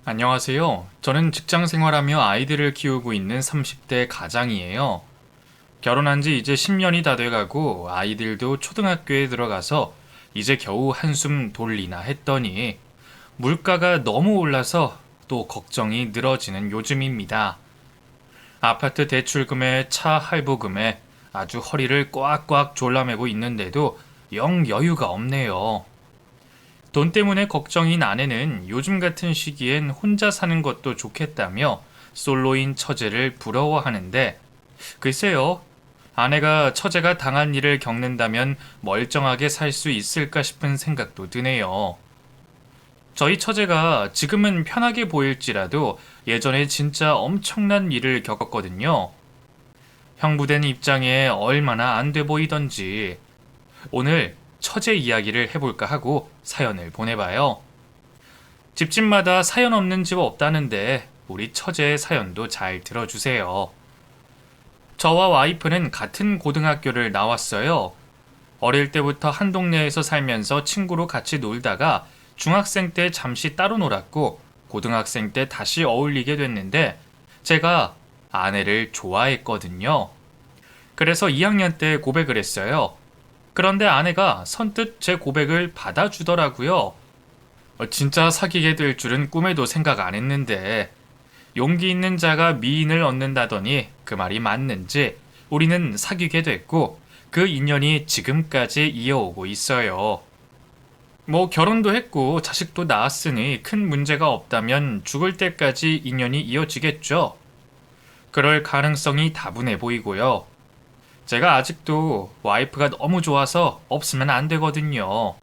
안녕하세요. 저는 직장 생활하며 아이들을 키우고 있는 30대 가장이에요. 결혼한 지 이제 10년이 다 돼가고 아이들도 초등학교에 들어가서 이제 겨우 한숨 돌리나 했더니 물가가 너무 올라서 또 걱정이 늘어지는 요즘입니다. 아파트 대출금에 차 할부금에 아주 허리를 꽉꽉 졸라매고 있는데도 영 여유가 없네요. 돈 때문에 걱정인 아내는 요즘 같은 시기엔 혼자 사는 것도 좋겠다며 솔로인 처제를 부러워하는데, 글쎄요, 아내가 처제가 당한 일을 겪는다면 멀쩡하게 살 수 있을까 싶은 생각도 드네요. 저희 처제가 지금은 편하게 보일지라도 예전에 진짜 엄청난 일을 겪었거든요. 형부된 입장에 얼마나 안 돼 보이던지. 오늘 처제 이야기를 해볼까 하고 사연을 보내봐요. 집집마다 사연 없는 집 없다는데 우리 처제의 사연도 잘 들어주세요. 저와 와이프는 같은 고등학교를 나왔어요. 어릴 때부터 한 동네에서 살면서 친구로 같이 놀다가 중학생 때 잠시 따로 놀았고 고등학생 때 다시 어울리게 됐는데 제가 아내를 좋아했거든요. 그래서 2학년 때 고백을 했어요. 그런데 아내가 선뜻 제 고백을 받아주더라고요. 진짜 사귀게 될 줄은 꿈에도 생각 안 했는데 용기 있는 자가 미인을 얻는다더니 그 말이 맞는지 우리는 사귀게 됐고 그 인연이 지금까지 이어오고 있어요. 뭐 결혼도 했고 자식도 낳았으니 큰 문제가 없다면 죽을 때까지 인연이 이어지겠죠. 그럴 가능성이 다분해 보이고요. 제가 아직도 와이프가 너무 좋아서 없으면 안 되거든요.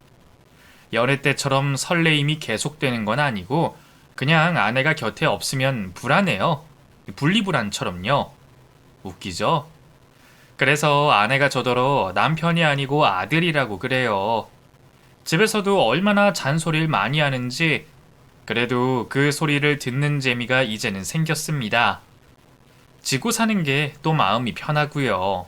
연애 때처럼 설레임이 계속되는 건 아니고 그냥 아내가 곁에 없으면 불안해요. 분리불안처럼요. 웃기죠? 그래서 아내가 저더러 남편이 아니고 아들이라고 그래요. 집에서도 얼마나 잔소리를 많이 하는지 그래도 그 소리를 듣는 재미가 이제는 생겼습니다. 지고 사는 게 또 마음이 편하고요.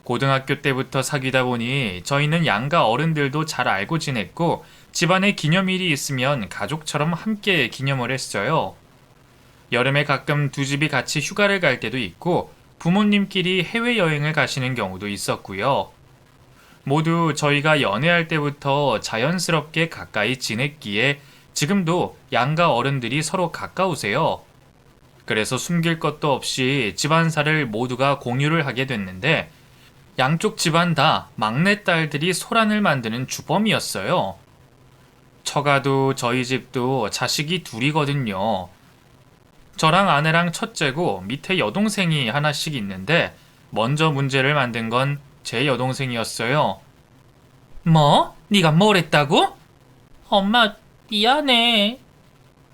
고등학교 때부터 사귀다 보니 저희는 양가 어른들도 잘 알고 지냈고 집안에 기념일이 있으면 가족처럼 함께 기념을 했어요. 여름에 가끔 두 집이 같이 휴가를 갈 때도 있고 부모님끼리 해외여행을 가시는 경우도 있었고요. 모두 저희가 연애할 때부터 자연스럽게 가까이 지냈기에 지금도 양가 어른들이 서로 가까우세요. 그래서 숨길 것도 없이 집안사를 모두가 공유를 하게 됐는데 양쪽 집안 다 막내딸들이 소란을 만드는 주범이었어요. 처가도 저희 집도 자식이 둘이거든요. 저랑 아내랑 첫째고 밑에 여동생이 하나씩 있는데 먼저 문제를 만든 건 제 여동생이었어요. 뭐? 네가 뭘 했다고? 엄마, 미안해.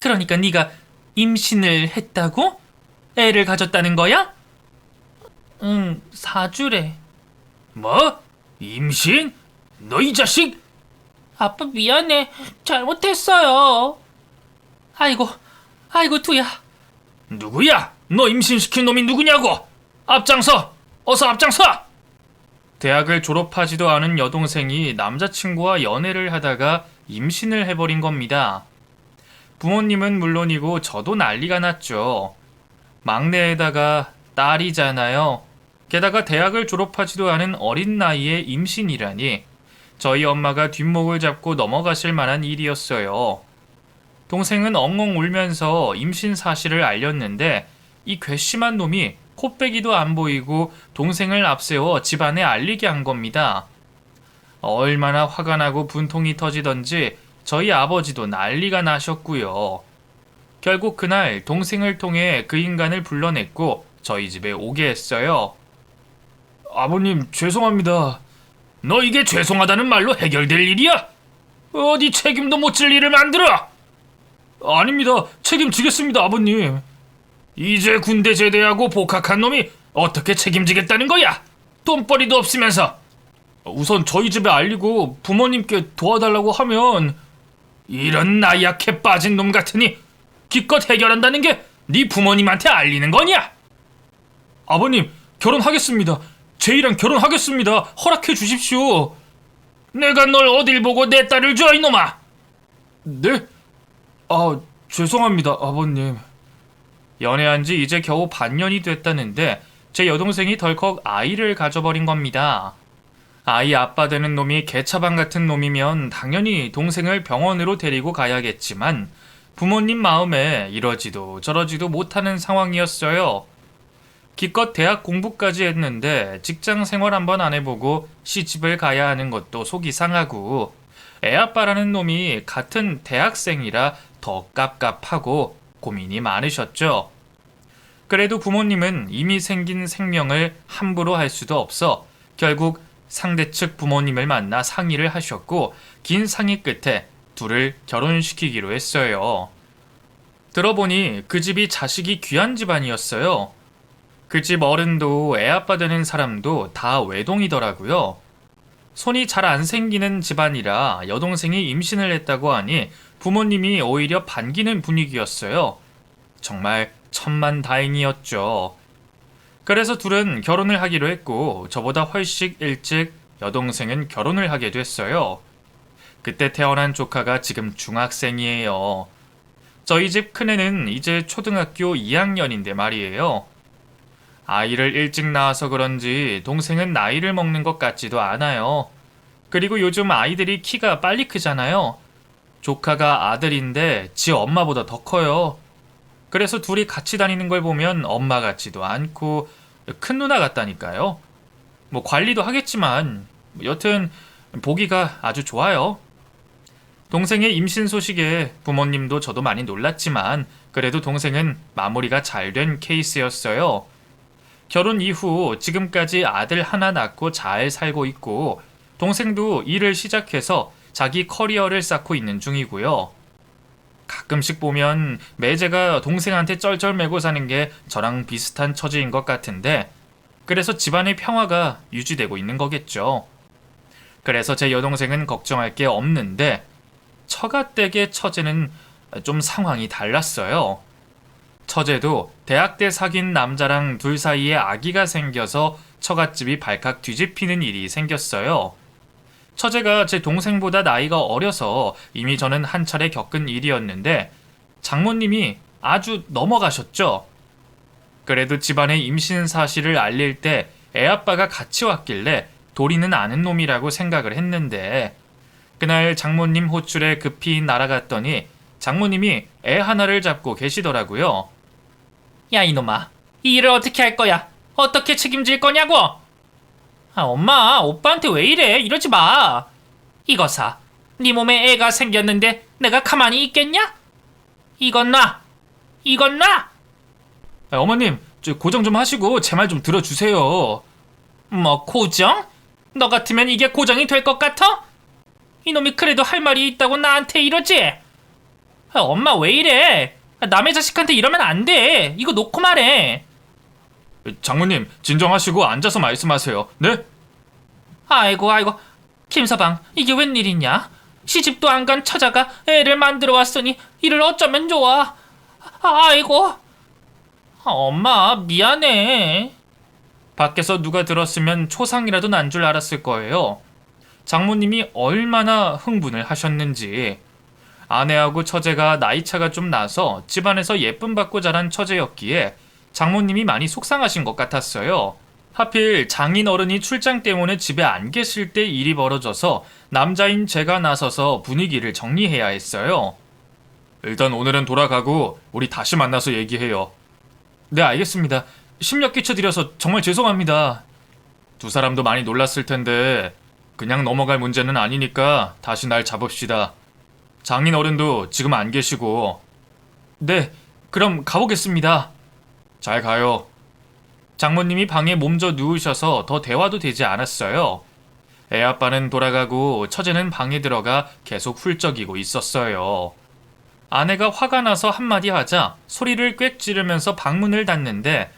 그러니까 네가 임신을 했다고? 애를 가졌다는 거야? 응, 사주래. 뭐? 임신? 너 이 자식? 아빠 미안해. 잘못했어요. 아이고 두야. 누구야? 너 임신시킨 놈이 누구냐고? 앞장서! 어서 앞장서! 대학을 졸업하지도 않은 여동생이 남자친구와 연애를 하다가 임신을 해버린 겁니다. 부모님은 물론이고 저도 난리가 났죠. 막내에다가 딸이잖아요. 게다가 대학을 졸업하지도 않은 어린 나이에 임신이라니 저희 엄마가 뒷목을 잡고 넘어가실 만한 일이었어요. 동생은 엉엉 울면서 임신 사실을 알렸는데 이 괘씸한 놈이 코빼기도 안 보이고 동생을 앞세워 집안에 알리게 한 겁니다. 얼마나 화가 나고 분통이 터지던지 저희 아버지도 난리가 나셨고요. 결국 그날 동생을 통해 그 인간을 불러냈고 저희 집에 오게 했어요. 아버님 죄송합니다. 너 이게 죄송하다는 말로 해결될 일이야? 어디 책임도 못 질 일을 만들어? 아닙니다. 책임지겠습니다, 아버님. 이제 군대 제대하고 복학한 놈이 어떻게 책임지겠다는 거야? 돈벌이도 없으면서. 우선 저희 집에 알리고 부모님께 도와달라고 하면 이런 나약해 빠진 놈 같으니 기껏 해결한다는 게 네 부모님한테 알리는 거냐? 아버님, 결혼하겠습니다. 제이랑 결혼하겠습니다. 허락해 주십시오. 내가 널 어딜 보고 내 딸을 줘, 이놈아? 네? 죄송합니다, 아버님. 연애한 지 이제 겨우 반년이 됐다는데 제 여동생이 덜컥 아이를 가져버린 겁니다. 아이 아빠 되는 놈이 개차반 같은 놈이면 당연히 동생을 병원으로 데리고 가야겠지만 부모님 마음에 이러지도 저러지도 못하는 상황이었어요. 기껏 대학 공부까지 했는데 직장 생활 한번 안 해보고 시집을 가야 하는 것도 속이 상하고 애아빠라는 놈이 같은 대학생이라 더 깝깝하고 고민이 많으셨죠. 그래도 부모님은 이미 생긴 생명을 함부로 할 수도 없어 결국 상대 측 부모님을 만나 상의를 하셨고 긴 상의 끝에 둘을 결혼시키기로 했어요. 들어보니 그 집이 자식이 귀한 집안이었어요. 그 집 어른도 애아빠 되는 사람도 다 외동이더라고요. 손이 잘 안 생기는 집안이라 여동생이 임신을 했다고 하니 부모님이 오히려 반기는 분위기였어요. 정말 천만다행이었죠. 그래서 둘은 결혼을 하기로 했고 저보다 훨씬 일찍 여동생은 결혼을 하게 됐어요. 그때 태어난 조카가 지금 중학생이에요. 저희 집 큰애는 이제 초등학교 2학년인데 말이에요. 아이를 일찍 낳아서 그런지 동생은 나이를 먹는 것 같지도 않아요. 그리고 요즘 아이들이 키가 빨리 크잖아요. 조카가 아들인데 지 엄마보다 더 커요. 그래서 둘이 같이 다니는 걸 보면 엄마 같지도 않고 큰 누나 같다니까요. 뭐 관리도 하겠지만 여튼 보기가 아주 좋아요. 동생의 임신 소식에 부모님도 저도 많이 놀랐지만 그래도 동생은 마무리가 잘 된 케이스였어요. 결혼 이후 지금까지 아들 하나 낳고 잘 살고 있고 동생도 일을 시작해서 자기 커리어를 쌓고 있는 중이고요. 가끔씩 보면 매제가 동생한테 쩔쩔매고 사는 게 저랑 비슷한 처지인 것 같은데 그래서 집안의 평화가 유지되고 있는 거겠죠. 그래서 제 여동생은 걱정할 게 없는데 처가댁의 처제는 좀 상황이 달랐어요. 처제도 대학 때 사귄 남자랑 둘 사이에 아기가 생겨서 처갓집이 발칵 뒤집히는 일이 생겼어요. 처제가 제 동생보다 나이가 어려서 이미 저는 한 차례 겪은 일이었는데 장모님이 아주 넘어가셨죠. 그래도 집안의 임신 사실을 알릴 때 애아빠가 같이 왔길래 도리는 아는 놈이라고 생각을 했는데 그날 장모님 호출에 급히 날아갔더니 장모님이 애 하나를 잡고 계시더라고요. 야 이놈아, 이 일을 어떻게 할 거야? 어떻게 책임질 거냐고? 아 엄마, 오빠한테 왜 이래? 이러지 마. 이거 사. 네 몸에 애가 생겼는데 내가 가만히 있겠냐? 이건 놔. 이건 놔. 어머님, 고정 좀 하시고 제 말 좀 들어주세요. 뭐 고정? 너 같으면 이게 고정이 될 것 같아? 이놈이 그래도 할 말이 있다고 나한테 이러지? 아, 엄마 왜 이래? 남의 자식한테 이러면 안 돼. 이거 놓고 말해. 장모님, 진정하시고 앉아서 말씀하세요. 네? 아이고 김서방, 이게 웬일이냐? 시집도 안 간 처자가 애를 만들어 왔으니 이를 어쩌면 좋아. 아이고. 엄마 미안해. 밖에서 누가 들었으면 초상이라도 난 줄 알았을 거예요. 장모님이 얼마나 흥분을 하셨는지. 아내하고 처제가 나이차가 좀 나서 집안에서 예쁨 받고 자란 처제였기에 장모님이 많이 속상하신 것 같았어요. 하필 장인 어른이 출장 때문에 집에 안 계실 때 일이 벌어져서 남자인 제가 나서서 분위기를 정리해야 했어요. 일단 오늘은 돌아가고 우리 다시 만나서 얘기해요. 네, 알겠습니다. 심력 끼쳐드려서 정말 죄송합니다. 두 사람도 많이 놀랐을 텐데 그냥 넘어갈 문제는 아니니까 다시 날 잡읍시다. 장인 어른도 지금 안 계시고. 네, 그럼 가보겠습니다. 잘 가요. 장모님이 방에 몸져 누우셔서 더 대화도 되지 않았어요. 애아빠는 돌아가고 처제는 방에 들어가 계속 훌쩍이고 있었어요. 아내가 화가 나서 한마디 하자 소리를 꽥 지르면서 방문을 닫는데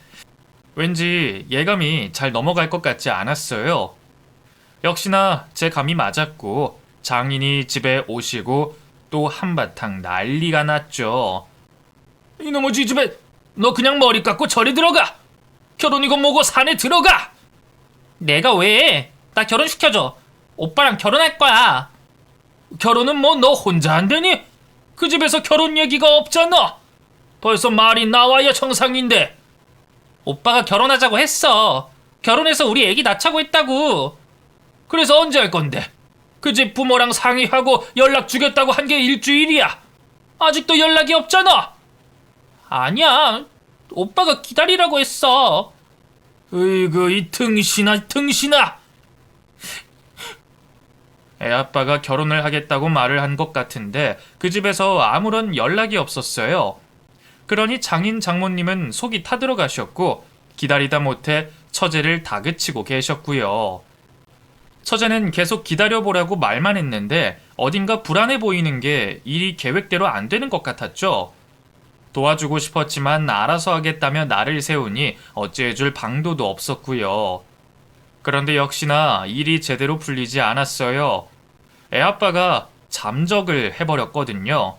왠지 예감이 잘 넘어갈 것 같지 않았어요. 역시나 제 감이 맞았고 장인이 집에 오시고 또 한바탕 난리가 났죠. 이놈의 쥐집애, 너 그냥 머리 깎고 저리 들어가. 결혼이고 뭐고 산에 들어가. 내가 왜? 나 결혼시켜줘. 오빠랑 결혼할 거야. 결혼은 뭐 너 혼자 안 되니? 그 집에서 결혼 얘기가 없잖아. 벌써 말이 나와야 정상인데. 오빠가 결혼하자고 했어. 결혼해서 우리 애기 낳자고 했다고. 그래서 언제 할 건데? 그 집 부모랑 상의하고 연락 주겠다고 한 게 일주일이야. 아직도 연락이 없잖아. 아니야. 오빠가 기다리라고 했어. 으이그 이 등신아. 애아빠가 결혼을 하겠다고 말을 한 것 같은데 그 집에서 아무런 연락이 없었어요. 그러니 장인 장모님은 속이 타들어가셨고 기다리다 못해 처제를 다그치고 계셨고요. 처제는 계속 기다려보라고 말만 했는데 어딘가 불안해 보이는 게 일이 계획대로 안 되는 것 같았죠. 도와주고 싶었지만 알아서 하겠다며 날을 세우니 어찌해줄 방도도 없었고요. 그런데 역시나 일이 제대로 풀리지 않았어요. 애아빠가 잠적을 해버렸거든요.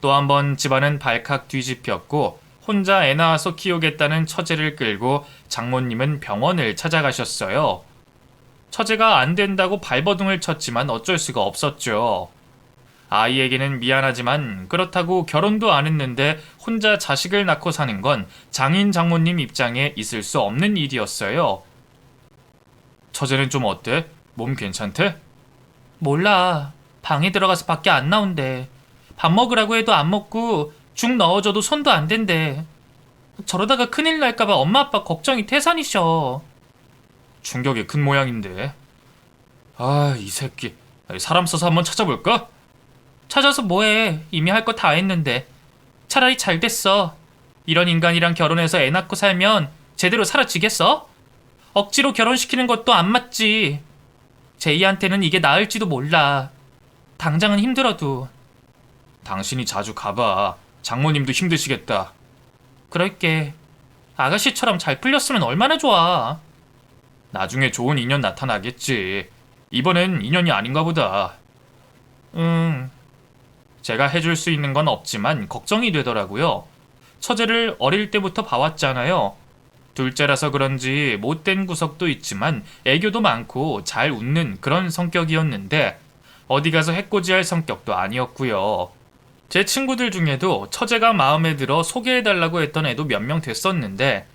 또 한 번 집안은 발칵 뒤집혔고 혼자 애 낳아서 키우겠다는 처제를 끌고 장모님은 병원을 찾아가셨어요. 처제가 안 된다고 발버둥을 쳤지만 어쩔 수가 없었죠. 아이에게는 미안하지만 그렇다고 결혼도 안 했는데 혼자 자식을 낳고 사는 건 장인 장모님 입장에 있을 수 없는 일이었어요. 처제는 좀 어때? 몸 괜찮대? 몰라. 방에 들어가서 밖에 안 나온대. 밥 먹으라고 해도 안 먹고 죽 넣어줘도 손도 안 댄대. 저러다가 큰일 날까봐 엄마 아빠 걱정이 태산이셔. 충격이 큰 모양인데. 아, 이 새끼. 사람 써서 한번 찾아볼까? 찾아서 뭐해. 이미 할 거 다 했는데. 차라리 잘 됐어. 이런 인간이랑 결혼해서 애 낳고 살면 제대로 살아지겠어? 억지로 결혼시키는 것도 안 맞지. 제이한테는 이게 나을지도 몰라. 당장은 힘들어도. 당신이 자주 가봐. 장모님도 힘드시겠다. 그럴게. 아가씨처럼 잘 풀렸으면 얼마나 좋아. 나중에 좋은 인연 나타나겠지. 이번엔 인연이 아닌가 보다. 제가 해줄 수 있는 건 없지만 걱정이 되더라고요. 처제를 어릴 때부터 봐왔잖아요. 둘째라서 그런지 못된 구석도 있지만 애교도 많고 잘 웃는 그런 성격이었는데 어디 가서 해코지할 성격도 아니었고요. 제 친구들 중에도 처제가 마음에 들어 소개해달라고 했던 애도 몇 명 됐었는데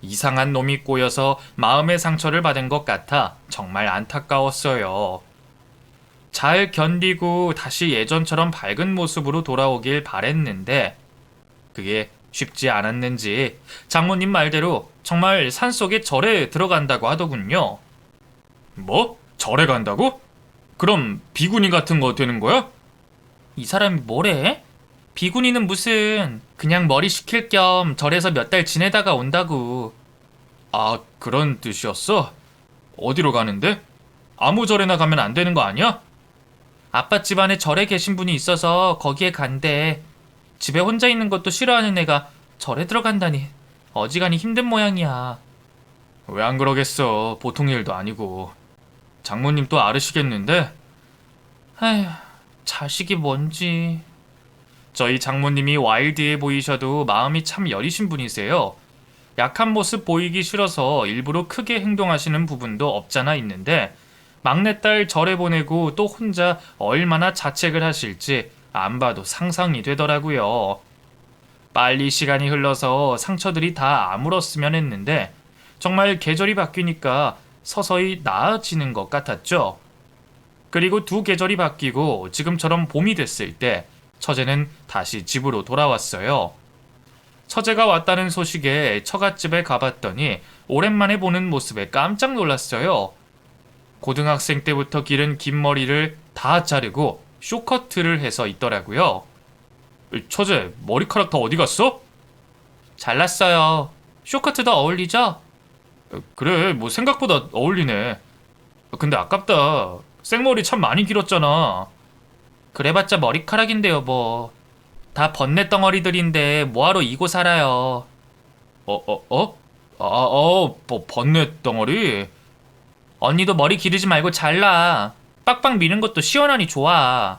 이상한 놈이 꼬여서 마음의 상처를 받은 것 같아 정말 안타까웠어요. 잘 견디고 다시 예전처럼 밝은 모습으로 돌아오길 바랬는데 그게 쉽지 않았는지 장모님 말대로 정말 산속에 절에 들어간다고 하더군요. 뭐? 절에 간다고? 그럼 비구니 같은 거 되는 거야? 이 사람이 뭐래? 비구니는 무슨 그냥 머리 식힐 겸 절에서 몇 달 지내다가 온다고. 아, 그런 뜻이었어? 어디로 가는데? 아무 절에나 가면 안 되는 거 아니야? 아빠 집안에 절에 계신 분이 있어서 거기에 간대. 집에 혼자 있는 것도 싫어하는 애가 절에 들어간다니 어지간히 힘든 모양이야. 왜 안 그러겠어. 보통 일도 아니고. 장모님 또 아르시겠는데? 아휴, 자식이 뭔지. 저희 장모님이 와일드해 보이셔도 마음이 참 여리신 분이세요. 약한 모습 보이기 싫어서 일부러 크게 행동하시는 부분도 없잖아 있는데 막내딸 절에 보내고 또 혼자 얼마나 자책을 하실지 안 봐도 상상이 되더라고요. 빨리 시간이 흘러서 상처들이 다 아물었으면 했는데 정말 계절이 바뀌니까 서서히 나아지는 것 같았죠. 그리고 두 계절이 바뀌고 지금처럼 봄이 됐을 때 처제는 다시 집으로 돌아왔어요. 처제가 왔다는 소식에 처갓집에 가봤더니 오랜만에 보는 모습에 깜짝 놀랐어요. 고등학생 때부터 기른 긴 머리를 다 자르고 쇼커트를 해서 있더라고요. 처제, 머리카락 다 어디 갔어? 잘랐어요. 쇼커트도 어울리죠? 그래, 뭐 생각보다 어울리네. 근데 아깝다. 생머리 참 많이 길었잖아. 그래봤자 머리카락인데요, 뭐. 다 번뇌 덩어리들인데 뭐하러 이고 살아요. 번뇌 덩어리? 언니도 머리 기르지 말고 잘라. 빡빡 미는 것도 시원하니 좋아.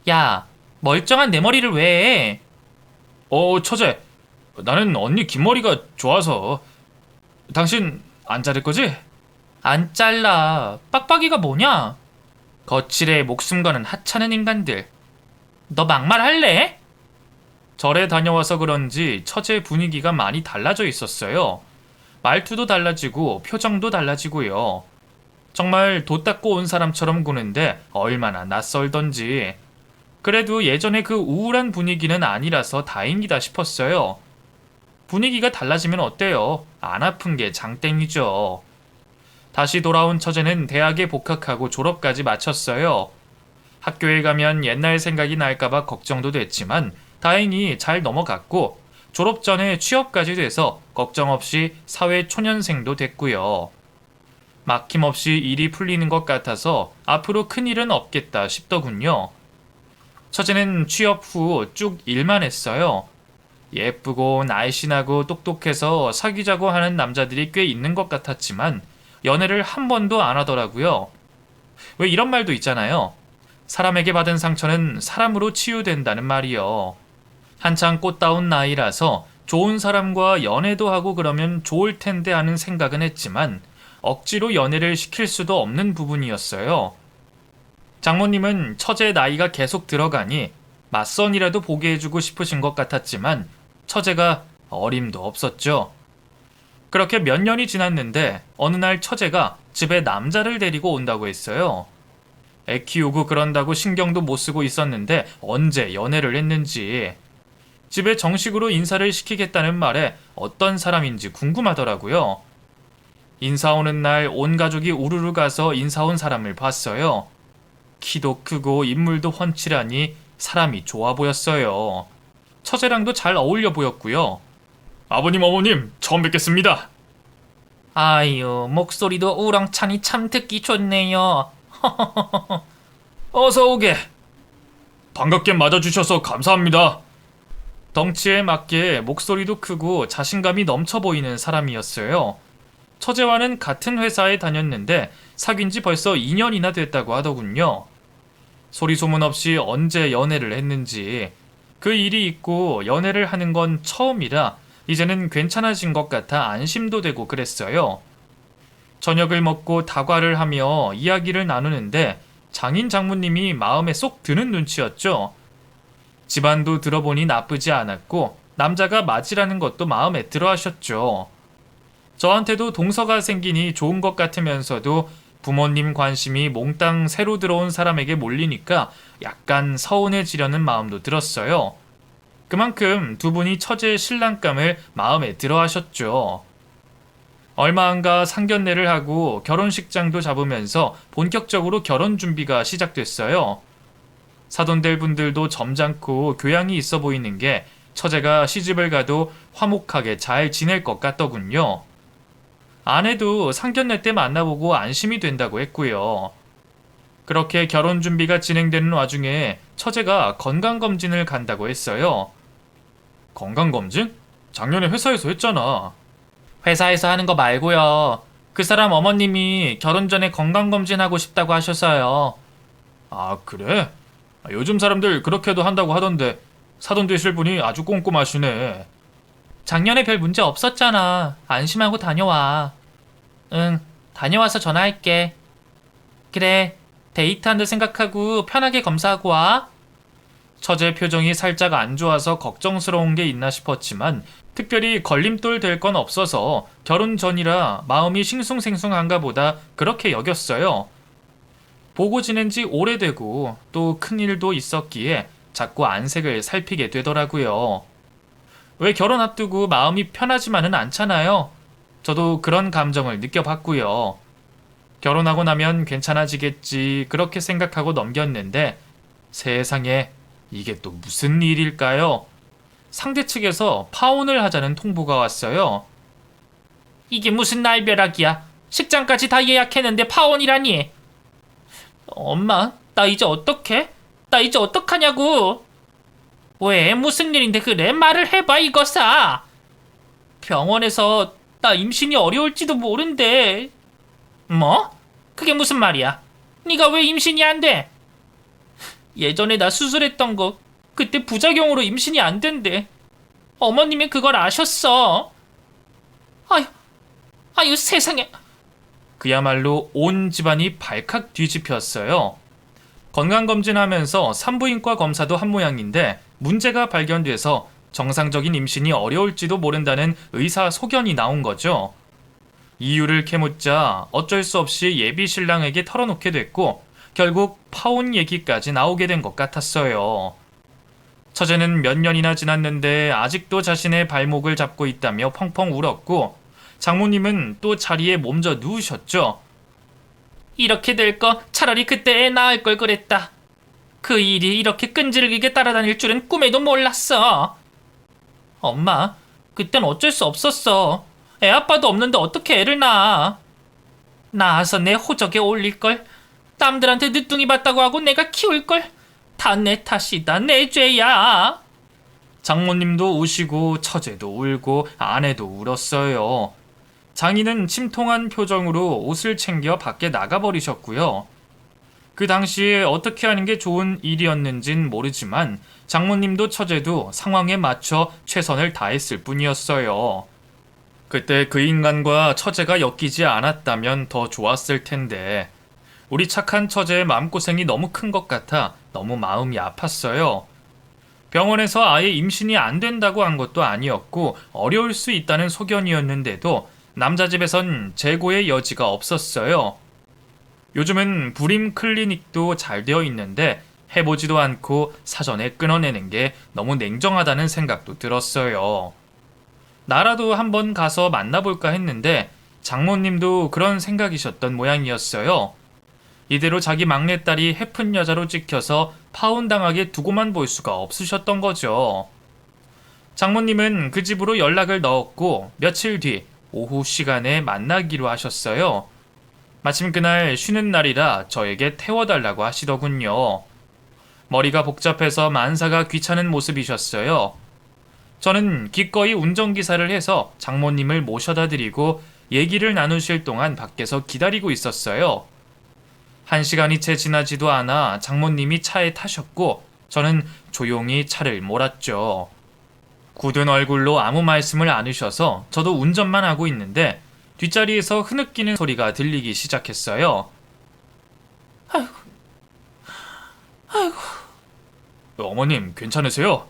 야, 멀쩡한 내 머리를 왜 해? 처제. 나는 언니 긴 머리가 좋아서. 당신 안 자를 거지? 안 잘라. 빡빡이가 뭐냐? 거칠에 목숨 거는 하찮은 인간들. 너 막말할래? 절에 다녀와서 그런지 처제 분위기가 많이 달라져 있었어요. 말투도 달라지고 표정도 달라지고요. 정말 돛 닦고 온 사람처럼 구는데 얼마나 낯설던지. 그래도 예전에 그 우울한 분위기는 아니라서 다행이다 싶었어요. 분위기가 달라지면 어때요? 안 아픈 게 장땡이죠. 다시 돌아온 처제는 대학에 복학하고 졸업까지 마쳤어요. 학교에 가면 옛날 생각이 날까봐 걱정도 됐지만 다행히 잘 넘어갔고 졸업 전에 취업까지 돼서 걱정 없이 사회 초년생도 됐고요. 막힘없이 일이 풀리는 것 같아서 앞으로 큰일은 없겠다 싶더군요. 처제는 취업 후 쭉 일만 했어요. 예쁘고 날씬하고 똑똑해서 사귀자고 하는 남자들이 꽤 있는 것 같았지만 연애를 한 번도 안 하더라고요. 왜 이런 말도 있잖아요. 사람에게 받은 상처는 사람으로 치유된다는 말이요. 한창 꽃다운 나이라서 좋은 사람과 연애도 하고 그러면 좋을 텐데 하는 생각은 했지만 억지로 연애를 시킬 수도 없는 부분이었어요. 장모님은 처제의 나이가 계속 들어가니 맞선이라도 보게 해주고 싶으신 것 같았지만 처제가 어림도 없었죠. 그렇게 몇 년이 지났는데 어느 날 처제가 집에 남자를 데리고 온다고 했어요. 애 키우고 그런다고 신경도 못 쓰고 있었는데 언제 연애를 했는지. 집에 정식으로 인사를 시키겠다는 말에 어떤 사람인지 궁금하더라고요. 인사 오는 날 온 가족이 우르르 가서 인사 온 사람을 봤어요. 키도 크고 인물도 훤칠하니 사람이 좋아 보였어요. 처제랑도 잘 어울려 보였고요. 아버님, 어머님, 처음 뵙겠습니다. 아유, 목소리도 우렁차니 참 듣기 좋네요. 어서 오게. 반갑게 맞아주셔서 감사합니다. 덩치에 맞게 목소리도 크고 자신감이 넘쳐 보이는 사람이었어요. 처제와는 같은 회사에 다녔는데 사귄 지 벌써 2년이나 됐다고 하더군요. 소리 소문 없이 언제 연애를 했는지, 그 일이 있고 연애를 하는 건 처음이라 이제는 괜찮아진 것 같아 안심도 되고 그랬어요. 저녁을 먹고 다과를 하며 이야기를 나누는데 장인 장모님이 마음에 쏙 드는 눈치였죠. 집안도 들어보니 나쁘지 않았고 남자가 맞이라는 것도 마음에 들어 하셨죠. 저한테도 동서가 생기니 좋은 것 같으면서도 부모님 관심이 몽땅 새로 들어온 사람에게 몰리니까 약간 서운해지려는 마음도 들었어요. 그만큼 두 분이 처제의 신랑감을 마음에 들어 하셨죠. 얼마 안가 상견례를 하고 결혼식장도 잡으면서 본격적으로 결혼 준비가 시작됐어요. 사돈될 분들도 점잖고 교양이 있어 보이는 게 처제가 시집을 가도 화목하게 잘 지낼 것 같더군요. 아내도 상견례 때 만나보고 안심이 된다고 했고요. 그렇게 결혼 준비가 진행되는 와중에 처제가 건강검진을 간다고 했어요. 건강검진? 작년에 회사에서 했잖아. 회사에서 하는 거 말고요. 그 사람 어머님이 결혼 전에 건강검진하고 싶다고 하셔서요. 아, 그래? 요즘 사람들 그렇게도 한다고 하던데 사돈 되실 분이 아주 꼼꼼하시네. 작년에 별 문제 없었잖아. 안심하고 다녀와. 응, 다녀와서 전화할게. 그래, 데이트한다 생각하고 편하게 검사하고 와. 처제 표정이 살짝 안 좋아서 걱정스러운 게 있나 싶었지만 특별히 걸림돌 될 건 없어서 결혼 전이라 마음이 싱숭생숭한가 보다 그렇게 여겼어요. 보고 지낸 지 오래되고 또 큰일도 있었기에 자꾸 안색을 살피게 되더라고요. 왜 결혼 앞두고 마음이 편하지만은 않잖아요. 저도 그런 감정을 느껴봤고요. 결혼하고 나면 괜찮아지겠지 그렇게 생각하고 넘겼는데 세상에 이게 또 무슨 일일까요? 상대 측에서 파혼을 하자는 통보가 왔어요. 이게 무슨 날벼락이야. 식장까지 다 예약했는데 파혼이라니. 엄마, 나 이제 어떡해? 나 이제 어떡하냐고. 왜? 무슨 일인데 그래? 말을 해봐 이거사. 병원에서 나 임신이 어려울지도 모른대. 뭐? 그게 무슨 말이야? 네가 왜 임신이 안 돼? 예전에 나 수술했던 거 그때 부작용으로 임신이 안 된대. 어머님이 그걸 아셨어. 아유 세상에. 그야말로 온 집안이 발칵 뒤집혔어요. 건강검진하면서 산부인과 검사도 한 모양인데 문제가 발견돼서 정상적인 임신이 어려울지도 모른다는 의사 소견이 나온 거죠. 이유를 캐묻자 어쩔 수 없이 예비 신랑에게 털어놓게 됐고 결국 파혼 얘기까지 나오게 된 것 같았어요. 처제는 몇 년이나 지났는데 아직도 자신의 발목을 잡고 있다며 펑펑 울었고 장모님은 또 자리에 몸져 누우셨죠. 이렇게 될 거 차라리 그때 애 낳을 걸 그랬다. 그 일이 이렇게 끈질기게 따라다닐 줄은 꿈에도 몰랐어. 엄마, 그땐 어쩔 수 없었어. 애 아빠도 없는데 어떻게 애를 낳아. 낳아서 내 호적에 올릴걸. 남들한테 늦둥이 봤다고 하고 내가 키울걸. 다 내 탓이다. 내 죄야. 장모님도 우시고 처제도 울고 아내도 울었어요. 장인은 침통한 표정으로 옷을 챙겨 밖에 나가버리셨고요. 그 당시에 어떻게 하는 게 좋은 일이었는진 모르지만 장모님도 처제도 상황에 맞춰 최선을 다했을 뿐이었어요. 그때 그 인간과 처제가 엮이지 않았다면 더 좋았을 텐데 우리 착한 처제의 마음고생이 너무 큰 것 같아 너무 마음이 아팠어요. 병원에서 아예 임신이 안 된다고 한 것도 아니었고 어려울 수 있다는 소견이었는데도 남자 집에선 재고의 여지가 없었어요. 요즘은 불임 클리닉도 잘 되어 있는데 해보지도 않고 사전에 끊어내는 게 너무 냉정하다는 생각도 들었어요. 나라도 한번 가서 만나볼까 했는데 장모님도 그런 생각이셨던 모양이었어요. 이대로 자기 막내딸이 해픈 여자로 찍혀서 파혼당하게 두고만 볼 수가 없으셨던 거죠. 장모님은 그 집으로 연락을 넣었고 며칠 뒤 오후 시간에 만나기로 하셨어요. 마침 그날 쉬는 날이라 저에게 태워달라고 하시더군요. 머리가 복잡해서 만사가 귀찮은 모습이셨어요. 저는 기꺼이 운전기사를 해서 장모님을 모셔다 드리고 얘기를 나누실 동안 밖에서 기다리고 있었어요. 1시간이 채 지나지도 않아 장모님이 차에 타셨고 저는 조용히 차를 몰았죠. 굳은 얼굴로 아무 말씀을 안 하셔서 저도 운전만 하고 있는데 뒷자리에서 흐느끼는 소리가 들리기 시작했어요. 아이고. 어머님 괜찮으세요?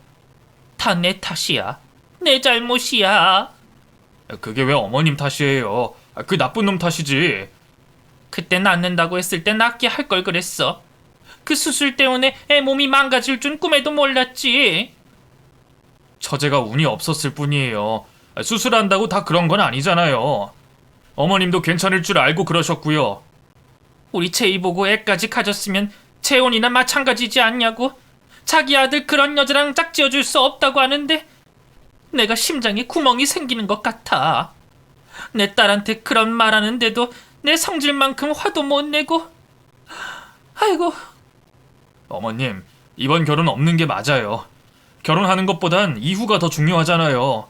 다 내 탓이야. 내 잘못이야. 그게 왜 어머님 탓이에요? 그 나쁜 놈 탓이지. 그때 낳는다고 했을 때 낳게 할 걸 그랬어. 그 수술 때문에 애 몸이 망가질 줄 꿈에도 몰랐지. 처제가 운이 없었을 뿐이에요. 수술한다고 다 그런 건 아니잖아요. 어머님도 괜찮을 줄 알고 그러셨고요. 우리 제이 보고 애까지 가졌으면 재혼이나 마찬가지지 않냐고. 자기 아들 그런 여자랑 짝지어줄 수 없다고 하는데 내가 심장에 구멍이 생기는 것 같아. 내 딸한테 그런 말하는데도 내 성질만큼 화도 못 내고. 아이고. 어머님, 이번 결혼 없는 게 맞아요. 결혼하는 것보단 이후가 더 중요하잖아요.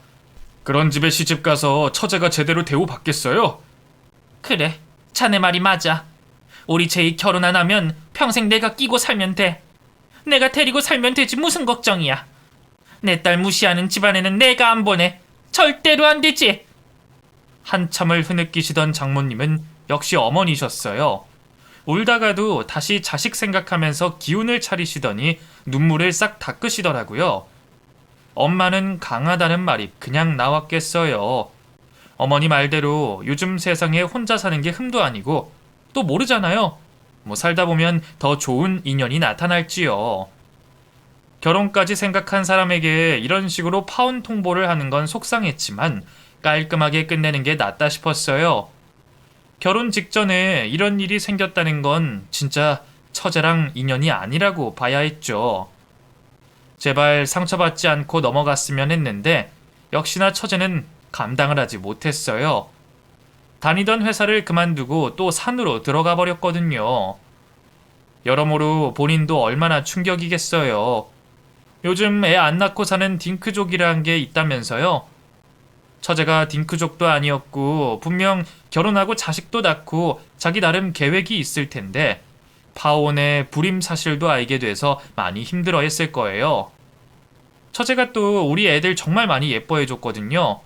그런 집에 시집 가서 처제가 제대로 대우받겠어요? 그래, 자네 말이 맞아. 우리 제이 결혼 안 하면 평생 내가 끼고 살면 돼. 내가 데리고 살면 되지 무슨 걱정이야. 내 딸 무시하는 집안에는 내가 안 보내. 절대로 안 되지. 한참을 흐느끼시던 장모님은 역시 어머니셨어요. 울다가도 다시 자식 생각하면서 기운을 차리시더니 눈물을 싹 닦으시더라고요. 엄마는 강하다는 말이 그냥 나왔겠어요. 어머니 말대로 요즘 세상에 혼자 사는 게 흠도 아니고 또 모르잖아요. 뭐 살다 보면 더 좋은 인연이 나타날지요. 결혼까지 생각한 사람에게 이런 식으로 파혼 통보를 하는 건 속상했지만 깔끔하게 끝내는 게 낫다 싶었어요. 결혼 직전에 이런 일이 생겼다는 건 진짜 처제랑 인연이 아니라고 봐야 했죠. 제발 상처받지 않고 넘어갔으면 했는데 역시나 처제는 감당을 하지 못했어요. 다니던 회사를 그만두고 또 산으로 들어가 버렸거든요. 여러모로 본인도 얼마나 충격이겠어요. 요즘 애 안 낳고 사는 딩크족이라는 게 있다면서요. 처제가 딩크족도 아니었고 분명 결혼하고 자식도 낳고 자기 나름 계획이 있을 텐데 파혼의 불임 사실도 알게 돼서 많이 힘들어했을 거예요. 처제가 또 우리 애들 정말 많이 예뻐해줬거든요.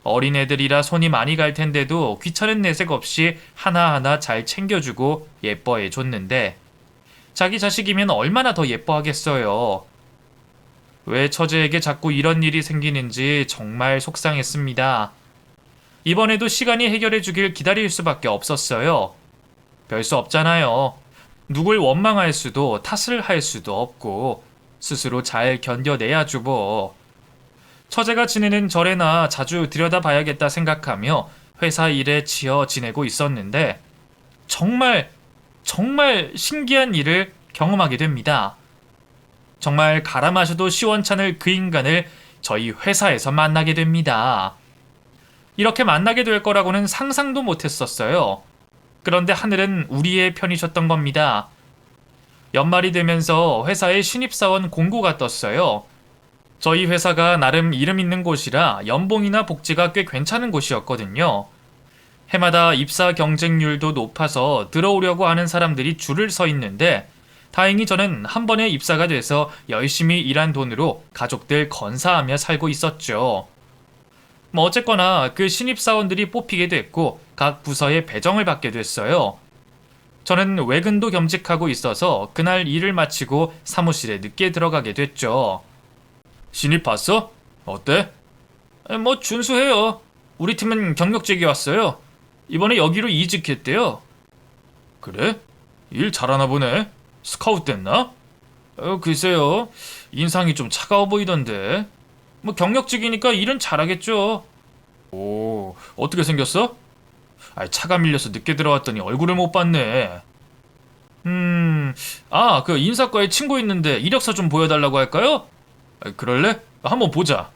어린애들이라 손이 많이 갈 텐데도 귀찮은 내색 없이 하나하나 잘 챙겨주고 예뻐해줬는데 자기 자식이면 얼마나 더 예뻐하겠어요. 왜 처제에게 자꾸 이런 일이 생기는지 정말 속상했습니다. 이번에도 시간이 해결해 주길 기다릴 수밖에 없었어요. 별 수 없잖아요. 누굴 원망할 수도 탓을 할 수도 없고 스스로 잘 견뎌내야죠 뭐. 처제가 지내는 절에나 자주 들여다봐야겠다 생각하며 회사 일에 치여 지내고 있었는데 정말 신기한 일을 경험하게 됩니다. 정말 갈아 마셔도 시원찮을 그 인간을 저희 회사에서 만나게 됩니다. 이렇게 만나게 될 거라고는 상상도 못했었어요. 그런데 하늘은 우리의 편이셨던 겁니다. 연말이 되면서 회사에 신입사원 공고가 떴어요. 저희 회사가 나름 이름 있는 곳이라 연봉이나 복지가 꽤 괜찮은 곳이었거든요. 해마다 입사 경쟁률도 높아서 들어오려고 하는 사람들이 줄을 서 있는데 다행히 저는 한 번에 입사가 돼서 열심히 일한 돈으로 가족들 건사하며 살고 있었죠. 뭐 어쨌거나 그 신입사원들이 뽑히게 됐고 각 부서에 배정을 받게 됐어요. 저는 외근도 겸직하고 있어서 그날 일을 마치고 사무실에 늦게 들어가게 됐죠. 신입 봤어? 어때? 뭐 준수해요. 우리 팀은 경력직이 왔어요. 이번에 여기로 이직했대요. 그래? 일 잘하나 보네. 스카웃 됐나? 글쎄요. 인상이 좀 차가워 보이던데. 뭐 경력직이니까 일은 잘하겠죠. 오, 어떻게 생겼어? 차가 밀려서 늦게 들어왔더니 얼굴을 못 봤네. 그 인사과에 친구 있는데 이력서 좀 보여달라고 할까요? 그럴래? 한번 보자.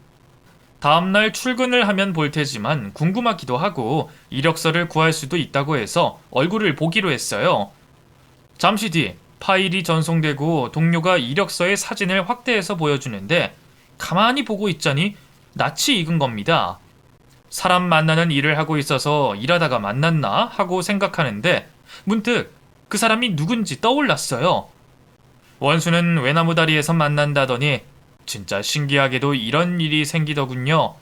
다음날 출근을 하면 볼 테지만 궁금하기도 하고 이력서를 구할 수도 있다고 해서 얼굴을 보기로 했어요. 잠시 뒤 파일이 전송되고 동료가 이력서의 사진을 확대해서 보여주는데 가만히 보고 있자니 낯이 익은 겁니다. 사람 만나는 일을 하고 있어서 일하다가 만났나 하고 생각하는데 문득 그 사람이 누군지 떠올랐어요. 원수는 외나무 다리에서 만난다더니 진짜 신기하게도 이런 일이 생기더군요.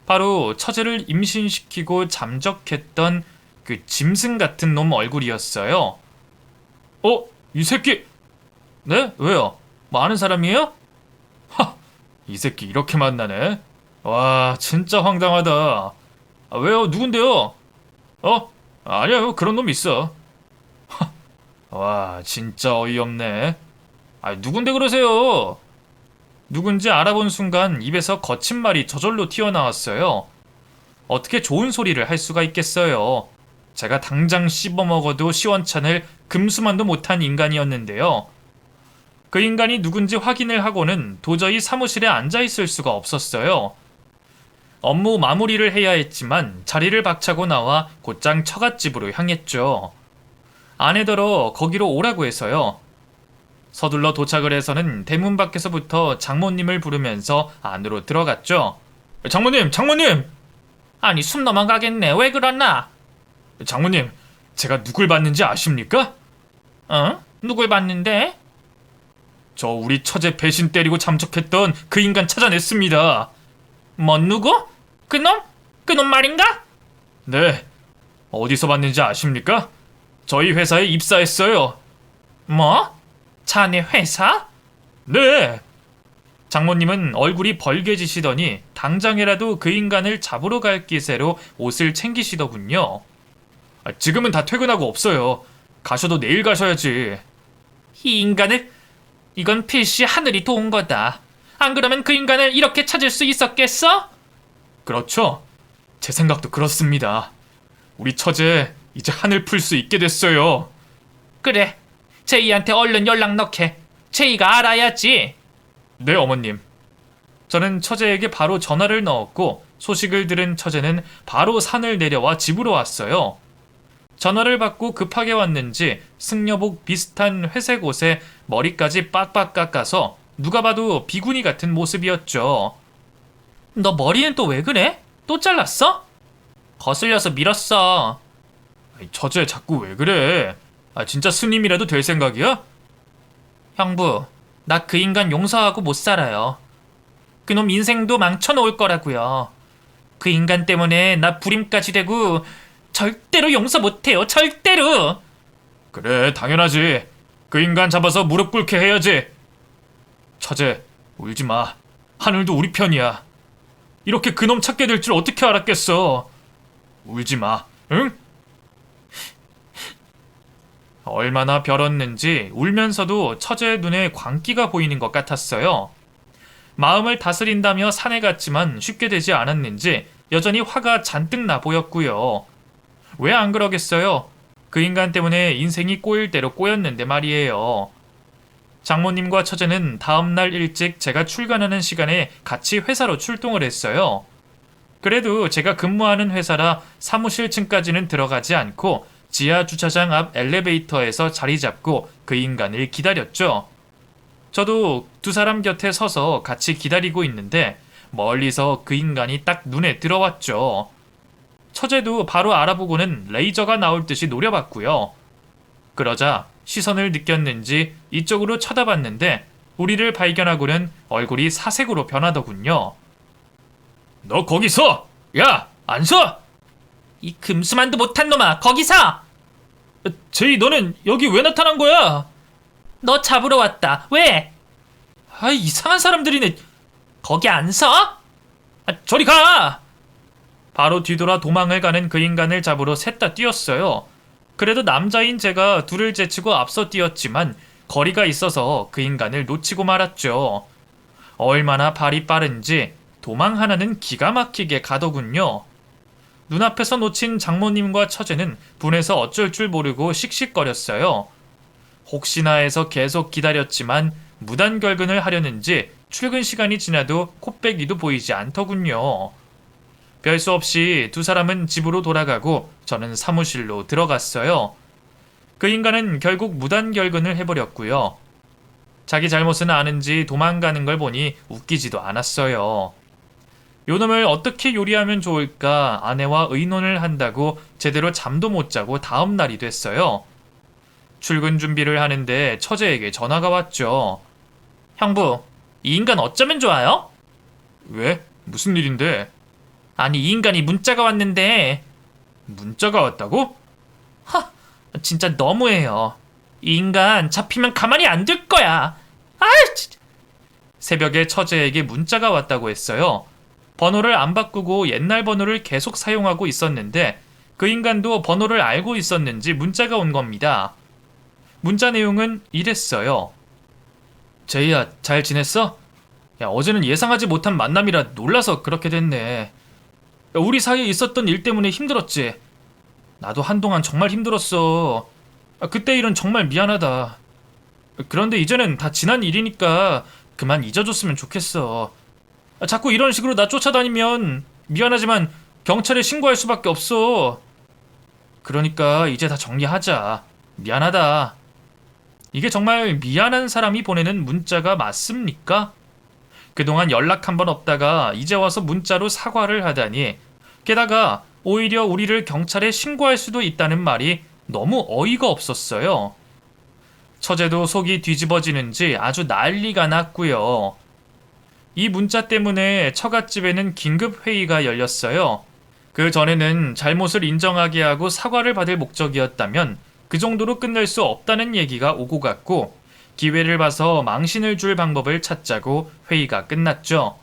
바로 처제를 임신시키고 잠적했던 그 짐승 같은 놈 얼굴이었어요. 이 새끼! 네? 왜요? 뭐 아는 사람이에요? 이 새끼 이렇게 만나네. 와, 진짜 황당하다. 왜요? 누군데요? 아니요, 그런 놈 있어. 와, 진짜 어이없네. 누군데 그러세요? 누군지 알아본 순간 입에서 거친 말이 저절로 튀어나왔어요. 어떻게 좋은 소리를 할 수가 있겠어요. 제가 당장 씹어먹어도 시원찮을 금수만도 못한 인간이었는데요. 그 인간이 누군지 확인을 하고는 도저히 사무실에 앉아있을 수가 없었어요. 업무 마무리를 해야 했지만 자리를 박차고 나와 곧장 처갓집으로 향했죠. 아내더러 거기로 오라고 해서요. 서둘러 도착을 해서는 대문 밖에서부터 장모님을 부르면서 안으로 들어갔죠. 장모님! 아니 숨 넘어가겠네. 왜 그러나? 장모님, 제가 누굴 봤는지 아십니까? 누굴 봤는데? 저 우리 처제 배신 때리고 잠적했던 그 인간 찾아냈습니다. 뭐 누구? 그놈? 그놈 말인가? 네. 어디서 봤는지 아십니까? 저희 회사에 입사했어요. 뭐? 자네 회사? 네. 장모님은 얼굴이 벌개지시더니 당장이라도 그 인간을 잡으러 갈 기세로 옷을 챙기시더군요. 지금은 다 퇴근하고 없어요. 가셔도 내일 가셔야지. 이 인간을? 이건 필시 하늘이 도운 거다. 안 그러면 그 인간을 이렇게 찾을 수 있었겠어? 그렇죠. 제 생각도 그렇습니다. 우리 처제 이제 하늘 풀 수 있게 됐어요. 그래. 제이한테 얼른 연락 넣게. 제이가 알아야지. 네, 어머님. 저는 처제에게 바로 전화를 넣었고 소식을 들은 처제는 바로 산을 내려와 집으로 왔어요. 전화를 받고 급하게 왔는지 승려복 비슷한 회색 옷에 머리까지 빡빡 깎아서 누가 봐도 비구니 같은 모습이었죠. 너 머리는 또 왜 그래? 또 잘랐어? 거슬려서 밀었어. 처제 자꾸 왜 그래? 진짜 스님이라도 될 생각이야? 형부, 나 그 인간 용서하고 못 살아요. 그놈 인생도 망쳐놓을 거라고요. 그 인간 때문에 나 불임까지 되고 절대로 용서 못해요. 절대로. 그래, 당연하지. 그 인간 잡아서 무릎 꿇게 해야지. 처제, 울지 마. 하늘도 우리 편이야. 이렇게 그놈 찾게 될 줄 어떻게 알았겠어. 울지 마, 응? 얼마나 벼렀는지 울면서도 처제의 눈에 광기가 보이는 것 같았어요. 마음을 다스린다며 산에 갔지만 쉽게 되지 않았는지 여전히 화가 잔뜩 나 보였고요. 왜 안 그러겠어요? 그 인간 때문에 인생이 꼬일 대로 꼬였는데 말이에요. 장모님과 처제는 다음날 일찍 제가 출근하는 시간에 같이 회사로 출동을 했어요. 그래도 제가 근무하는 회사라 사무실 층까지는 들어가지 않고 지하 주차장 앞 엘리베이터에서 자리 잡고 그 인간을 기다렸죠. 저도 두 사람 곁에 서서 같이 기다리고 있는데 멀리서 그 인간이 딱 눈에 들어왔죠. 처제도 바로 알아보고는 레이저가 나올 듯이 노려봤고요. 그러자 시선을 느꼈는지 이쪽으로 쳐다봤는데 우리를 발견하고는 얼굴이 사색으로 변하더군요. 너 거기서! 야! 안 서! 이 금수만도 못한 놈아! 거기서! 제이, 너는 여기 왜 나타난 거야? 너 잡으러 왔다. 왜? 아, 이상한 사람들이네. 거기 안 서? 저리 가! 바로 뒤돌아 도망을 가는 그 인간을 잡으러 셋 다 뛰었어요. 그래도 남자인 제가 둘을 제치고 앞서 뛰었지만 거리가 있어서 그 인간을 놓치고 말았죠. 얼마나 발이 빠른지 도망 하나는 기가 막히게 가더군요. 눈앞에서 놓친 장모님과 처제는 분해서 어쩔 줄 모르고 씩씩거렸어요. 혹시나 해서 계속 기다렸지만 무단결근을 하려는지 출근 시간이 지나도 코빼기도 보이지 않더군요. 별 수 없이 두 사람은 집으로 돌아가고 저는 사무실로 들어갔어요. 그 인간은 결국 무단결근을 해버렸고요. 자기 잘못은 아는지 도망가는 걸 보니 웃기지도 않았어요. 요놈을 어떻게 요리하면 좋을까 아내와 의논을 한다고 제대로 잠도 못 자고 다음 날이 됐어요. 출근 준비를 하는데 처제에게 전화가 왔죠. 형부, 이 인간 어쩌면 좋아요? 왜? 무슨 일인데? 아니, 이 인간이 문자가 왔는데. 문자가 왔다고? 하, 진짜 너무해요. 이 인간 잡히면 가만히 안 둘 거야. 아이, 진짜. 새벽에 처제에게 문자가 왔다고 했어요. 번호를 안 바꾸고 옛날 번호를 계속 사용하고 있었는데 그 인간도 번호를 알고 있었는지 문자가 온 겁니다. 문자 내용은 이랬어요. 제이야, 잘 지냈어? 야, 어제는 예상하지 못한 만남이라 놀라서 그렇게 됐네. 야, 우리 사이에 있었던 일 때문에 힘들었지? 나도 한동안 정말 힘들었어. 그때 일은 정말 미안하다. 그런데 이제는 다 지난 일이니까 그만 잊어줬으면 좋겠어. 자꾸 이런 식으로 나 쫓아다니면 미안하지만 경찰에 신고할 수밖에 없어. 그러니까 이제 다 정리하자. 미안하다. 이게 정말 미안한 사람이 보내는 문자가 맞습니까? 그동안 연락 한 번 없다가 이제 와서 문자로 사과를 하다니, 게다가 오히려 우리를 경찰에 신고할 수도 있다는 말이 너무 어이가 없었어요. 처제도 속이 뒤집어지는지 아주 난리가 났고요. 이 문자 때문에 처갓집에는 긴급 회의가 열렸어요. 그 전에는 잘못을 인정하게 하고 사과를 받을 목적이었다면 그 정도로 끝낼 수 없다는 얘기가 오고 갔고, 기회를 봐서 망신을 줄 방법을 찾자고 회의가 끝났죠.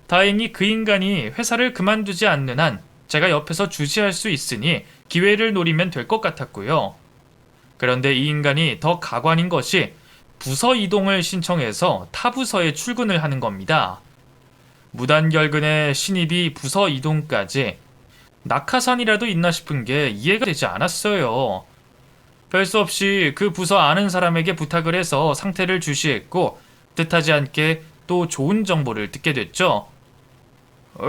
다행히 그 인간이 회사를 그만두지 않는 한 제가 옆에서 주시할 수 있으니 기회를 노리면 될 것 같았고요. 그런데 이 인간이 더 가관인 것이 부서 이동을 신청해서 타 부서에 출근을 하는 겁니다. 무단결근에 신입이 부서 이동까지, 낙하산이라도 있나 싶은 게 이해가 되지 않았어요. 별 수 없이 그 부서 아는 사람에게 부탁을 해서 상태를 주시했고, 뜻하지 않게 또 좋은 정보를 듣게 됐죠.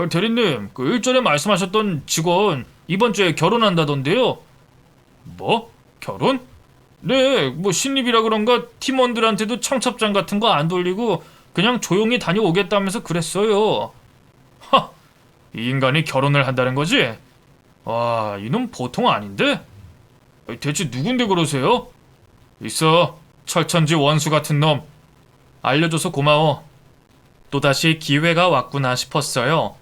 대리님, 그 일전에 말씀하셨던 직원 이번 주에 결혼한다던데요. 뭐? 결혼? 네, 뭐 신입이라 그런가 팀원들한테도 청첩장 같은 거 안 돌리고 그냥 조용히 다녀오겠다면서 그랬어요. 하, 이 인간이 결혼을 한다는 거지? 와, 이놈 보통 아닌데? 대체 누군데 그러세요? 있어, 철천지 원수 같은 놈. 알려줘서 고마워. 또다시 기회가 왔구나 싶었어요.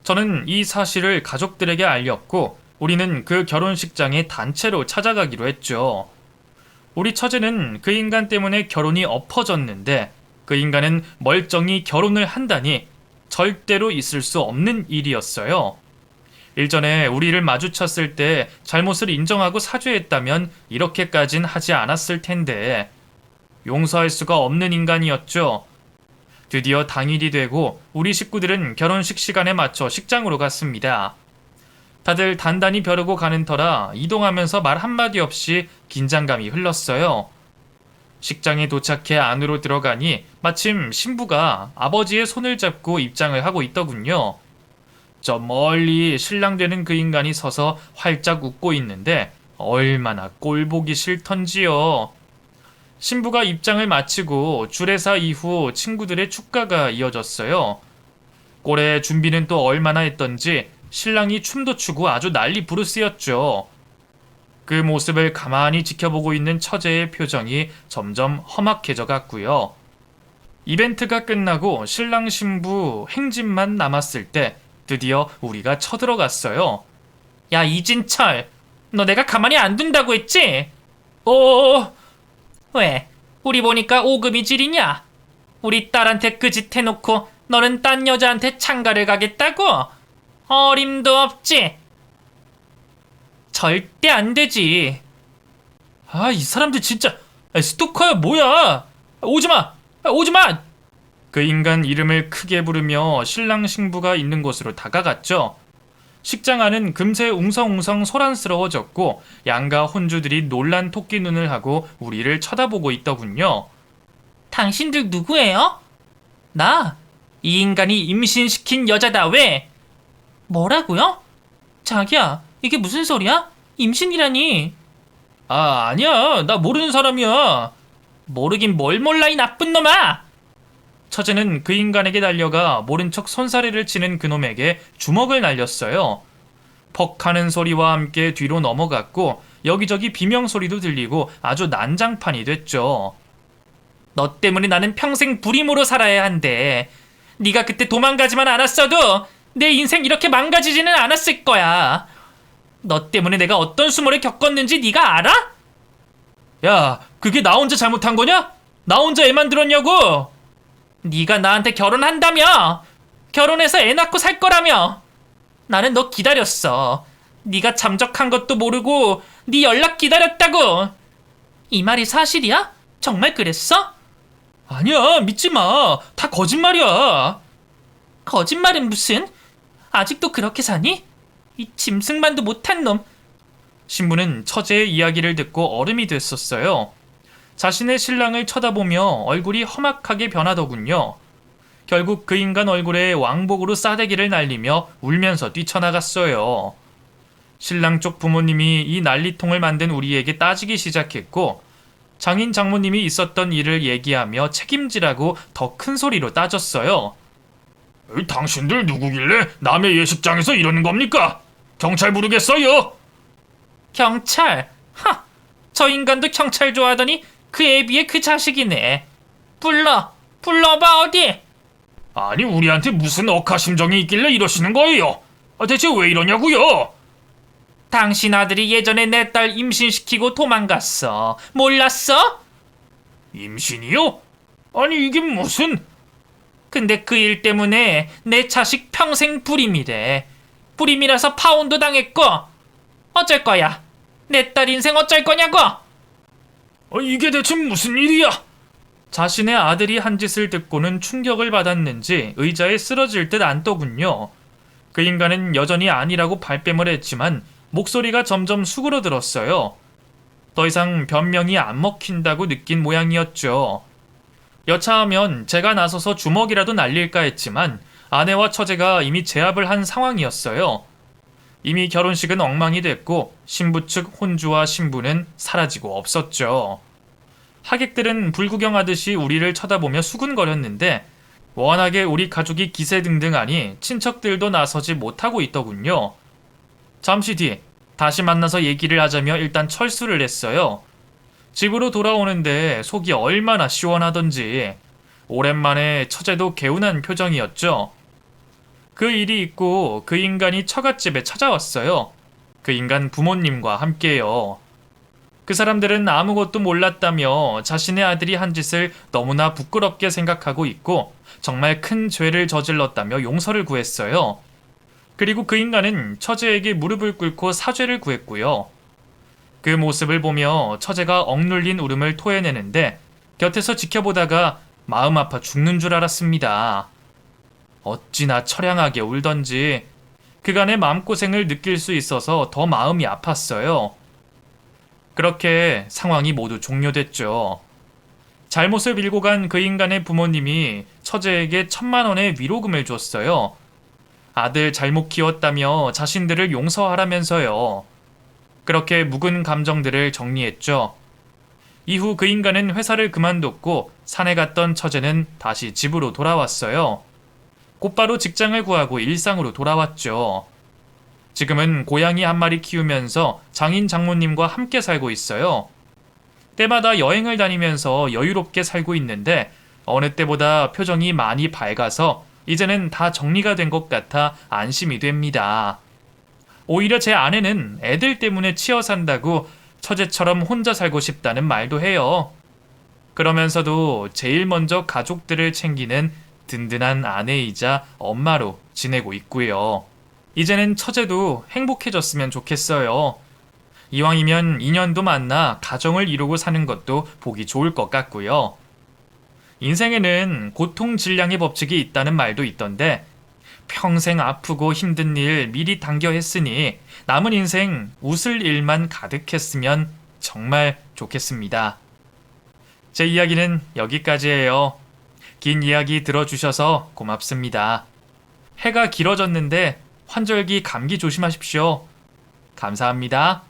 저는 이 사실을 가족들에게 알렸고 우리는 그 결혼식장에 단체로 찾아가기로 했죠. 우리 처제는 그 인간 때문에 결혼이 엎어졌는데 그 인간은 멀쩡히 결혼을 한다니 절대로 있을 수 없는 일이었어요. 일전에 우리를 마주쳤을 때 잘못을 인정하고 사죄했다면 이렇게까진 하지 않았을 텐데 용서할 수가 없는 인간이었죠. 드디어 당일이 되고 우리 식구들은 결혼식 시간에 맞춰 식장으로 갔습니다. 다들 단단히 벼르고 가는 터라 이동하면서 말 한마디 없이 긴장감이 흘렀어요. 식장에 도착해 안으로 들어가니 마침 신부가 아버지의 손을 잡고 입장을 하고 있더군요. 저 멀리 신랑 되는 그 인간이 서서 활짝 웃고 있는데 얼마나 꼴보기 싫던지요. 신부가 입장을 마치고 주례사 이후 친구들의 축가가 이어졌어요. 꼴의 준비는 또 얼마나 했던지 신랑이 춤도 추고 아주 난리 부르스였죠. 그 모습을 가만히 지켜보고 있는 처제의 표정이 점점 험악해져 갔고요. 이벤트가 끝나고 신랑 신부 행진만 남았을 때 드디어 우리가 쳐들어갔어요. 야, 이진철, 너 내가 가만히 안 둔다고 했지? 왜? 우리 보니까 오금이 지리냐? 우리 딸한테 그 짓 해놓고 너는 딴 여자한테 창가를 가겠다고? 어림도 없지? 절대 안 되지. 아, 이 사람들 진짜 스토커야 뭐야? 오지마! 오지마! 그 인간 이름을 크게 부르며 신랑 신부가 있는 곳으로 다가갔죠. 식장 안은 금세 웅성웅성 소란스러워졌고 양가 혼주들이 놀란 토끼 눈을 하고 우리를 쳐다보고 있더군요. 당신들 누구예요? 나, 이 인간이 임신시킨 여자다. 왜? 뭐라고요? 자기야, 이게 무슨 소리야? 임신이라니. 아, 아니야. 나 모르는 사람이야. 모르긴 뭘 몰라, 이 나쁜 놈아! 처제는 그 인간에게 달려가 모른 척 손사래를 치는 그놈에게 주먹을 날렸어요. 퍽 하는 소리와 함께 뒤로 넘어갔고 여기저기 비명소리도 들리고 아주 난장판이 됐죠. 너 때문에 나는 평생 불임으로 살아야 한대. 네가 그때 도망가지만 않았어도 내 인생 이렇게 망가지지는 않았을 거야. 너 때문에 내가 어떤 수모를 겪었는지 네가 알아? 야, 그게 나 혼자 잘못한 거냐? 나 혼자 애만 들었냐고? 네가 나한테 결혼한다며! 결혼해서 애 낳고 살 거라며! 나는 너 기다렸어. 네가 잠적한 것도 모르고 네 연락 기다렸다고! 이 말이 사실이야? 정말 그랬어? 아니야, 믿지 마. 다 거짓말이야. 거짓말은 무슨? 아직도 그렇게 사니? 이 짐승만도 못한 놈. 신부는 처제의 이야기를 듣고 얼음이 됐었어요. 자신의 신랑을 쳐다보며 얼굴이 험악하게 변하더군요. 결국 그 인간 얼굴에 왕복으로 싸대기를 날리며 울면서 뛰쳐나갔어요. 신랑 쪽 부모님이 이 난리통을 만든 우리에게 따지기 시작했고 장인 장모님이 있었던 일을 얘기하며 책임지라고 더 큰 소리로 따졌어요. 당신들 누구길래 남의 예식장에서 이러는 겁니까? 경찰 부르겠어요? 경찰? 하! 저 인간도 경찰 좋아하더니 그 애비의 그 자식이네. 불러봐 어디? 아니, 우리한테 무슨 억하심정이 있길래 이러시는 거예요? 대체 왜 이러냐고요? 당신 아들이 예전에 내 딸 임신시키고 도망갔어. 몰랐어? 임신이요? 아니, 이게 무슨... 근데 그 일 때문에 내 자식 평생 불임이래. 불임이라서 파혼도 당했고. 어쩔 거야? 내 딸 인생 어쩔 거냐고? 이게 대체 무슨 일이야? 자신의 아들이 한 짓을 듣고는 충격을 받았는지 의자에 쓰러질 듯 앉더군요. 그 인간은 여전히 아니라고 발뺌을 했지만 목소리가 점점 수그러들었어요. 더 이상 변명이 안 먹힌다고 느낀 모양이었죠. 여차하면 제가 나서서 주먹이라도 날릴까 했지만 아내와 처제가 이미 제압을 한 상황이었어요. 이미 결혼식은 엉망이 됐고 신부 측 혼주와 신부는 사라지고 없었죠. 하객들은 불구경하듯이 우리를 쳐다보며 수군거렸는데 워낙에 우리 가족이 기세등등하니 친척들도 나서지 못하고 있더군요. 잠시 뒤 다시 만나서 얘기를 하자며 일단 철수를 했어요. 집으로 돌아오는데 속이 얼마나 시원하던지 오랜만에 처제도 개운한 표정이었죠. 그 일이 있고 그 인간이 처갓집에 찾아왔어요. 그 인간 부모님과 함께요. 그 사람들은 아무것도 몰랐다며 자신의 아들이 한 짓을 너무나 부끄럽게 생각하고 있고 정말 큰 죄를 저질렀다며 용서를 구했어요. 그리고 그 인간은 처제에게 무릎을 꿇고 사죄를 구했고요. 그 모습을 보며 처제가 억눌린 울음을 토해내는데 곁에서 지켜보다가 마음 아파 죽는 줄 알았습니다. 어찌나 처량하게 울던지 그간의 마음고생을 느낄 수 있어서 더 마음이 아팠어요. 그렇게 상황이 모두 종료됐죠. 잘못을 밀고 간 그 인간의 부모님이 처제에게 1,000만 원의 위로금을 줬어요. 아들 잘못 키웠다며 자신들을 용서하라면서요. 그렇게 묵은 감정들을 정리했죠. 이후 그 인간은 회사를 그만뒀고 산에 갔던 처제는 다시 집으로 돌아왔어요. 곧바로 직장을 구하고 일상으로 돌아왔죠. 지금은 고양이 한 마리 키우면서 장인 장모님과 함께 살고 있어요. 때마다 여행을 다니면서 여유롭게 살고 있는데 어느 때보다 표정이 많이 밝아서 이제는 다 정리가 된 것 같아 안심이 됩니다. 오히려 제 아내는 애들 때문에 치여 산다고 처제처럼 혼자 살고 싶다는 말도 해요. 그러면서도 제일 먼저 가족들을 챙기는 든든한 아내이자 엄마로 지내고 있고요. 이제는 처제도 행복해졌으면 좋겠어요. 이왕이면 인연도 만나 가정을 이루고 사는 것도 보기 좋을 것 같고요. 인생에는 고통 질량의 법칙이 있다는 말도 있던데 평생 아프고 힘든 일 미리 당겨 했으니 남은 인생 웃을 일만 가득했으면 정말 좋겠습니다. 제 이야기는 여기까지예요. 긴 이야기 들어주셔서 고맙습니다. 해가 길어졌는데 환절기 감기 조심하십시오. 감사합니다.